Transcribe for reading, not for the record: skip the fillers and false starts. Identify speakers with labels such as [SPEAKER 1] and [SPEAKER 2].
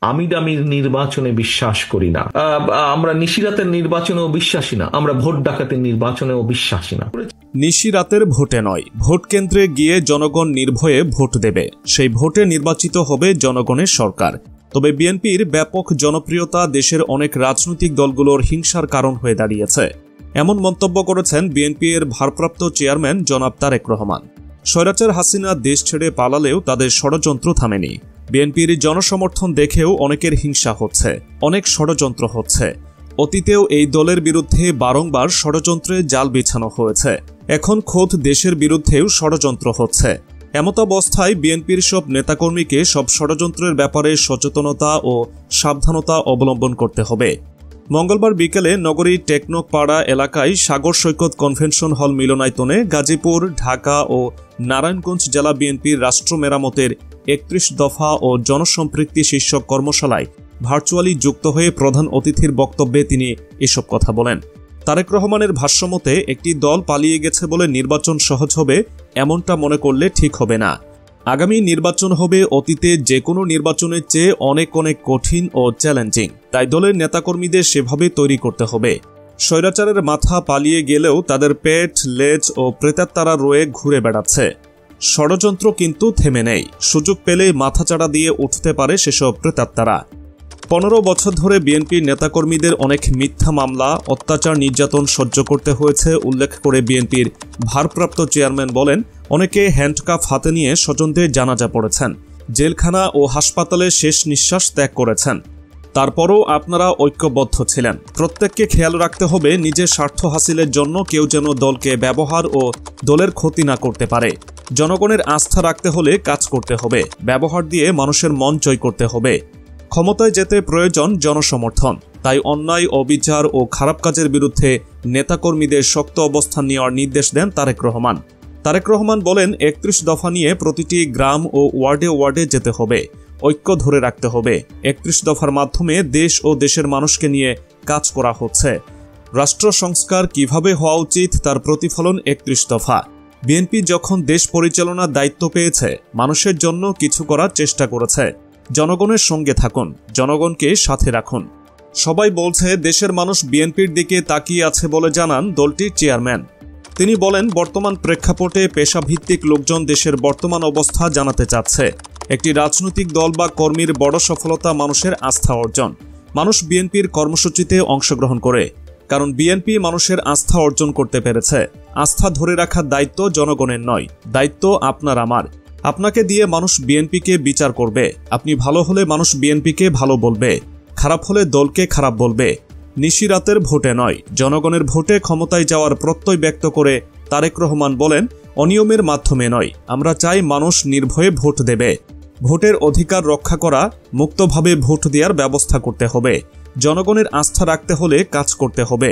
[SPEAKER 1] আমি দামির নির্বাচনে বিশ্বাস করি না, আমরা নিশিরাতের নির্বাচনেও বিশ্বাসী না, আমরা ভোট ডাকাতের নির্বাচনেও বিশ্বাসী না।
[SPEAKER 2] নিশিরাতের ভোটে নয়, ভোট কেন্দ্রে গিয়ে জনগণ নির্ভয়ে ভোট দেবে, সেই ভোটে নির্বাচিত হবে জনগণের সরকার। তবে বিএনপির ব্যাপক জনপ্রিয়তা দেশের অনেক রাজনৈতিক দলগুলোর হিংসার কারণ হয়ে দাঁড়িয়েছে, এমন মন্তব্য করেছেন বিএনপির ভারপ্রাপ্ত চেয়ারম্যান জনাব তারেক রহমান। স্বৈরাচার হাসিনা দেশ ছেড়ে পালালেও তাদের ষড়যন্ত্র থামেনি। বিএনপির জনসমর্থন দেখেও অনেকের হিংসা হচ্ছে, অনেক ষড়যন্ত্র হচ্ছে। অতীতেও এই দলের বিরুদ্ধে বারংবার ষড়যন্ত্রে জাল বিছানো হয়েছে, এখন খোদ দেশের বিরুদ্ধেও ষড়যন্ত্র হচ্ছে। এমতাবস্থায় বিএনপির সব নেতাকর্মীকে সব ষড়যন্ত্রের ব্যাপারে সচেতনতা ও সাবধানতা অবলম্বন করতে হবে। মঙ্গলবার বিকেলে নগরীর টেকনোপাড়া এলাকায় সাগর সৈকত কনভেনশন হল মিলনায়তনে গাজীপুর, ঢাকা ও নারায়ণগঞ্জ জেলা বিএনপির রাষ্ট্র মেরামতের ৩১ দফা ও জনসম্পৃক্তি শীর্ষক কর্মশালায় ভার্চুয়ালি যুক্ত হয়ে প্রধান অতিথির বক্তব্যে তিনি এসব কথা বলেন। তারেক রহমানের ভাষ্যমতে একটি দল পালিয়ে গেছে বলে নির্বাচন সহজ হবে এমনটা মনে করলে ঠিক হবে না। আগামী নির্বাচন হবে অতীতে যে কোনো নির্বাচনের চেয়ে অনেক অনেক কঠিন ও চ্যালেঞ্জিং, তাই দলের নেতাকর্মীদের সেভাবে তৈরি করতে হবে। স্বৈরাচারের মাথা পালিয়ে গেলেও তাদের পেট, লেজ ও প্রেতাত্মারা রয়ে ঘুরে বেড়াচ্ছে। ষড়যন্ত্র কিন্তু থেমে নেই, সুযোগ পেলেই মাথাচাড়া দিয়ে উঠতে পারে সেসব প্রেতাত্মারা। 15 বছর ধরে বিএনপির নেতাকর্মীদের অনেক মিথ্যা মামলা, অত্যাচার, নির্যাতন সহ্য করতে হয়েছে উল্লেখ করে বিএনপির ভারপ্রাপ্ত চেয়ারম্যান বলেন, অনেকে হ্যান্ডকাফ হাতে নিয়ে স্বজনদের জানাজা পড়েছেন, জেলখানা ও হাসপাতালে শেষ নিঃশ্বাস ত্যাগ করেছেন। তারপরও আপনারা ঐক্যবদ্ধ ছিলেন। প্রত্যেককে খেয়াল রাখতে হবে নিজের স্বার্থ হাসিলের জন্য কেউ যেন দলকে ব্যবহার ও দলের ক্ষতি না করতে পারে। জনগণের আস্থা রাখতে হলে কাজ করতে হবে, ব্যবহার দিয়ে মানুষের মন জয় করতে হবে। ক্ষমতায় যেতে প্রয়োজন জনসমর্থন, তাই অন্যায়, অবিচার ও খারাপ কাজের বিরুদ্ধে নেতাকর্মীদের শক্ত অবস্থান নেওয়ার নির্দেশ দেন তারেক রহমান। তারেক রহমান বলেন, ৩১ দফা নিয়ে প্রতিটি গ্রাম ও ওয়ার্ডে ওয়ার্ডে যেতে হবে, ঐক্য ধরে রাখতে হবে। ৩১ দফার মাধ্যমে দেশ ও দেশের মানুষকে নিয়ে কাজ করা হচ্ছে। রাষ্ট্র সংস্কার কিভাবে হওয়া উচিত তার প্রতিফলন ৩১ দফা। বিএনপি যখন দেশ পরিচালনার দায়িত্ব পেয়েছে, মানুষের জন্য কিছু করার চেষ্টা করেছে। জনগণের সঙ্গে থাকুন, জনগণকে সাথে রাখুন। সবাই বলছে দেশের মানুষ বিএনপির দিকে তাকিয়ে আছে বলে জানান দলটির চেয়ারম্যান। তিনি বলেন, বর্তমান প্রেক্ষাপটে পেশাভিত্তিক লোকজন দেশের বর্তমান অবস্থা জানাতে চাচ্ছে। একটি রাজনৈতিক দল বা কর্মীর বড় সফলতা মানুষের আস্থা অর্জন। মানুষ বিএনপির কর্মসূচিতে অংশগ্রহণ করে, কারণ বিএনপি মানুষের আস্থা অর্জন করতে পেরেছে। আস্থা ধরে রাখার দায়িত্ব জনগণের নয়, দায়িত্ব আপনার আমার। আপনাকে দিয়ে মানুষ বিএনপিকে বিচার করবে। আপনি ভালো হলে মানুষ বিএনপিকে ভালো বলবে, খারাপ হলে দলকে খারাপ বলবে। নিশিরাতের ভোটে নয়, জনগণের ভোটে ক্ষমতায় যাওয়ার প্রত্যয় ব্যক্ত করে তারেক রহমান বলেন, অনিয়মের মাধ্যমে নয়, আমরা চাই মানুষ নির্ভয়ে ভোট দেবে। ভোটের অধিকার রক্ষা করা, মুক্তভাবে ভোট দেওয়ার ব্যবস্থা করতে হবে। জনগণের আস্থা রাখতে হলে কাজ করতে হবে।